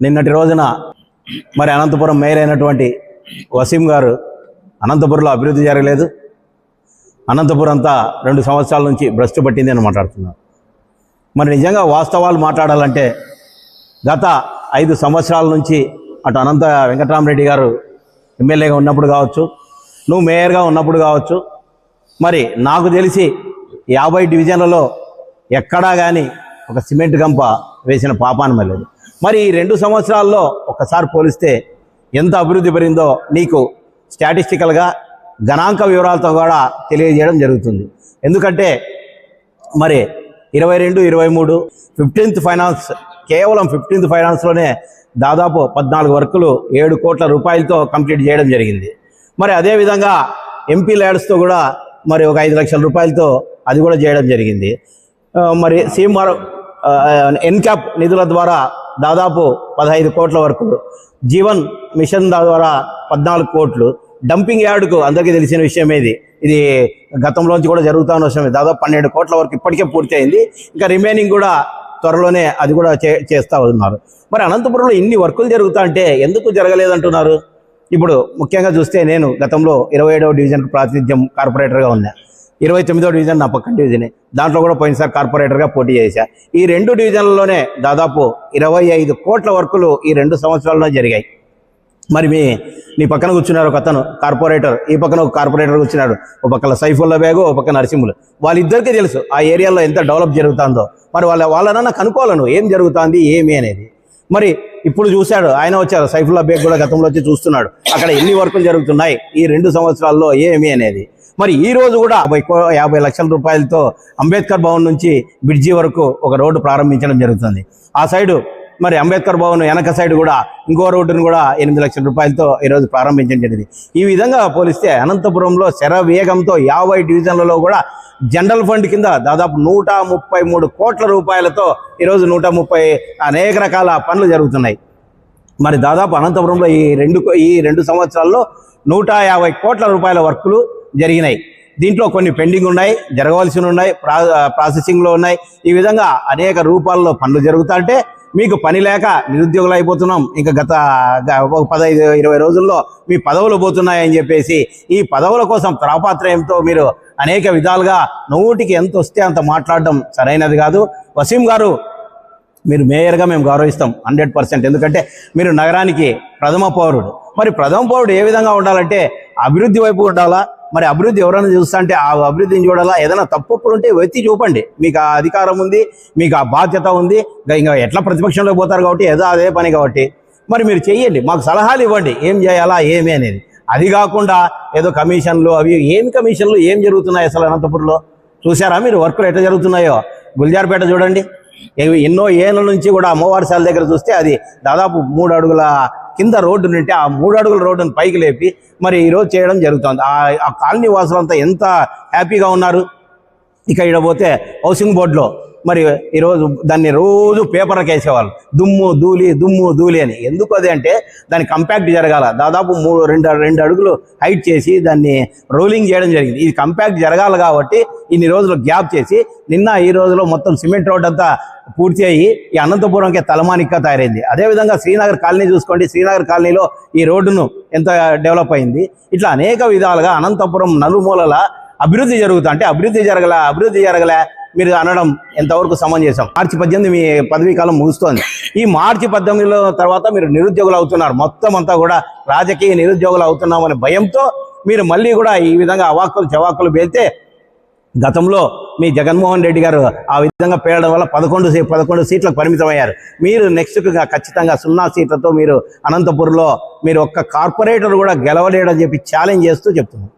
నిన్నటి రోజున మరి అనంతపురం మేయర్ అయినటువంటి వసీం గారు అనంతపురంలో అభివృద్ధి జరగలేదు, అనంతపురం అంతా 2 సంవత్సరాల నుంచి భ్రష్టు పట్టింది అని మాట్లాడుతున్నారు. మరి నిజంగా వాస్తవాలు మాట్లాడాలంటే గత 5 సంవత్సరాల నుంచి అటు అనంత వెంకటరామరెడ్డి గారు ఎమ్మెల్యేగా ఉన్నప్పుడు కావచ్చు, నువ్వు మేయర్గా ఉన్నప్పుడు కావచ్చు, మరి నాకు తెలిసి 50 డివిజన్లలో ఎక్కడా కానీ ఒక సిమెంట్ గంప వేసిన పాపాన మళ్ళీ. మరి ఈ 2 సంవత్సరాల్లో ఒక్కసారి పోలిస్తే ఎంత అభివృద్ధి పెరిగిందో నీకు స్టాటిస్టికల్గా గణాంక వివరాలతో కూడా తెలియజేయడం జరుగుతుంది. ఎందుకంటే మరి 22-23 15th ఫైనాన్స్, కేవలం 15th ఫైనాన్స్లోనే దాదాపు 14 వర్కులు 7 కోట్ల రూపాయలతో కంప్లీట్ చేయడం జరిగింది. మరి అదేవిధంగా ఎంపీ ల్యాడ్స్తో కూడా మరి ఒక 5 లక్షల రూపాయలతో అది కూడా చేయడం జరిగింది. మరి సీఎంఆర్ ఎన్క్యాప్ నిధుల ద్వారా దాదాపు 15 కోట్ల వరకు, జీవన్ మిషన్ ద్వారా 14 కోట్లు, డంపింగ్ యార్డుకు అందరికీ తెలిసిన విషయం ఇది గతంలోంచి కూడా జరుగుతున్న విషయమే, దాదాపు 12 కోట్ల వరకు ఇప్పటికే పూర్తి అయింది. ఇంకా రిమైనింగ్ కూడా త్వరలోనే అది కూడా చేస్తూ ఉన్నారు. మరి అనంతపురంలో ఇన్ని వర్కులు జరుగుతా అంటే ఎందుకు జరగలేదంటున్నారు? ఇప్పుడు ముఖ్యంగా చూస్తే నేను గతంలో 27వ డివిజన్కి ప్రాతినిధ్యం కార్పొరేటర్గా ఉన్నా, 29వ డివిజన్ నా పక్కన డివిజనే, దాంట్లో కూడా పోయినసారి కార్పొరేటర్గా పోటీ చేశా. ఈ 2 డివిజన్లలోనే దాదాపు 25 కోట్ల వర్కులు ఈ 2 సంవత్సరాల్లో జరిగాయి. మరి నీ పక్కన కూర్చున్నారు ఒక అతను కార్పొరేటర్, ఈ పక్కన ఒక కార్పొరేటర్ కూర్చున్నాడు, ఒక పక్కన సైఫుల్లా బేగు, ఒక పక్కన నరసింహులు. వాళ్ళిద్దరికీ తెలుసు ఆ ఏరియాలో ఎంత డెవలప్ జరుగుతుందో. మరి వాళ్ళనన్నా కనుక్కోవాలను ఏం జరుగుతుంది ఏమి అనేది. మరి ఇప్పుడు చూశాడు, ఆయన వచ్చారు, సైఫుల్లా బేగ్ కూడా గతంలో వచ్చి చూస్తున్నాడు అక్కడ ఎన్ని వర్కులు జరుగుతున్నాయి ఈ 2 సంవత్సరాల్లో ఏమి అనేది. మరి ఈ రోజు కూడా 50 లక్షల రూపాయలతో అంబేద్కర్ భవన్ నుంచి బ్రిడ్జి వరకు ఒక రోడ్డు ప్రారంభించడం జరుగుతుంది. ఆ సైడు మరి అంబేద్కర్ భవన్ వెనక సైడ్ కూడా ఇంకో రోడ్డును కూడా 8 లక్షల రూపాయలతో ఈరోజు ప్రారంభించడం జరిగింది. ఈ విధంగా పోలిస్తే అనంతపురంలో శరవేగంతో 50 డివిజన్లలో కూడా జనరల్ ఫండ్ కింద దాదాపు 133 కోట్ల రూపాయలతో ఈరోజు 130 అనేక రకాల పనులు జరుగుతున్నాయి. మరి దాదాపు అనంతపురంలో ఈ రెండు సంవత్సరాల్లో 150 కోట్ల రూపాయల వర్కులు జరిగినాయి. దీంట్లో కొన్ని పెండింగ్ ఉన్నాయి, జరగవలసి ఉన్నాయి, ప్రాసెసింగ్లో ఉన్నాయి. ఈ విధంగా అనేక రూపాల్లో పనులు జరుగుతుంటే మీకు పని లేక నిరుద్యోగులు అయిపోతున్నాం. ఇంకా గత 15-20 రోజుల్లో మీ పదవులు పోతున్నాయని చెప్పేసి ఈ పదవుల కోసం తాపత్రయంతో మీరు అనేక విధాలుగా నోటికి ఎంత వస్తే అంత మాట్లాడడం సరైనది కాదు. వసీం గారు, మీరు మేయర్గా మేము గౌరవిస్తాం 100%. ఎందుకంటే మీరు నగరానికి ప్రథమ పౌరుడు. మరి ప్రథమ పౌరుడు ఏ విధంగా ఉండాలంటే అభివృద్ధి వైపు ఉండాలా. మరి అభివృద్ధి ఎవరైనా చూస్తా అంటే ఆ అభివృద్ధిని చూడాలా. ఏదైనా తప్పులు ఉంటే వెతి చూపండి, మీకు ఆ అధికారం ఉంది, మీకు ఆ బాధ్యత ఉంది. ఇంకా ఎట్లా ప్రతిపక్షంలో పోతారు కాబట్టి ఏదో అదే పని కాబట్టి మరి మీరు చెయ్యండి, మాకు సలహాలు ఇవ్వండి ఏం చేయాలా ఏమి అనేది. అది కాకుండా ఏదో కమిషన్లు అవి ఏమి కమిషన్లు ఏం జరుగుతున్నాయి అసలు అనంతపురంలో చూసారా మీరు? వర్కులు ఎట్లా జరుగుతున్నాయో గుల్జార్పేట చూడండి, ఎన్నో ఏళ్ళ నుంచి కూడా అమ్మవారి సాల దగ్గర చూస్తే అది దాదాపు 3 అడుగుల కింద రోడ్డు నుండి ఆ 3 అడుగుల రోడ్డును పైకి లేపి మరి ఈరోజు చేయడం జరుగుతుంది. ఆ కాలనీ వాసులంతా ఎంత హ్యాపీగా ఉన్నారు. ఇక ఇక్కడ పోతే హౌసింగ్ బోర్డులో మరి ఈరోజు దాన్ని రోజు పేపర్కి వేసేవాళ్ళు, దుమ్ము ధూళి అని. ఎందుకు అది అంటే దాని కంపాక్ట్ జరగాల. దాదాపు 2 అడుగులు హైట్ చేసి దాన్ని రోలింగ్ చేయడం జరిగింది. ఇది కంపాక్ట్ జరగాలి కాబట్టి ఇన్ని రోజులు గ్యాప్ చేసి నిన్న ఈ రోజులో మొత్తం సిమెంట్ రోడ్ అంతా పూర్తి అయ్యి ఈ అనంతపురంకి తలమానిక్గా తయారైంది. అదేవిధంగా శ్రీనగర్ కాలనీ చూసుకోండి, శ్రీనగర్ కాలనీలో ఈ రోడ్డును ఎంత డెవలప్ అయింది. ఇట్లా అనేక విధాలుగా అనంతపురం నలుమూలల అభివృద్ధి జరుగుతా అంటే అభివృద్ధి జరగలే మీరు అనడం ఎంతవరకు సమంజసం? మార్చి 18 మీ పదవీ కాలం ముగుస్తోంది. ఈ మార్చి 18 తర్వాత మీరు నిరుద్యోగులు అవుతున్నారు. మొత్తం అంతా కూడా రాజకీయ నిరుద్యోగులు అవుతున్నామనే భయంతో మీరు మళ్ళీ కూడా ఈ విధంగా అవాక్కులు చవాకులు పేలితే గతంలో మీ జగన్మోహన్ రెడ్డి గారు ఆ విధంగా పేరడం వల్ల 11 సీట్లకు పరిమితమయ్యారు. మీరు నెక్స్ట్గా ఖచ్చితంగా 0 సీట్లతో మీరు అనంతపురంలో మీరు ఒక్క కార్పొరేటర్ కూడా గెలవలేడని చెప్పి ఛాలెంజ్ చేస్తూ చెప్తున్నారు.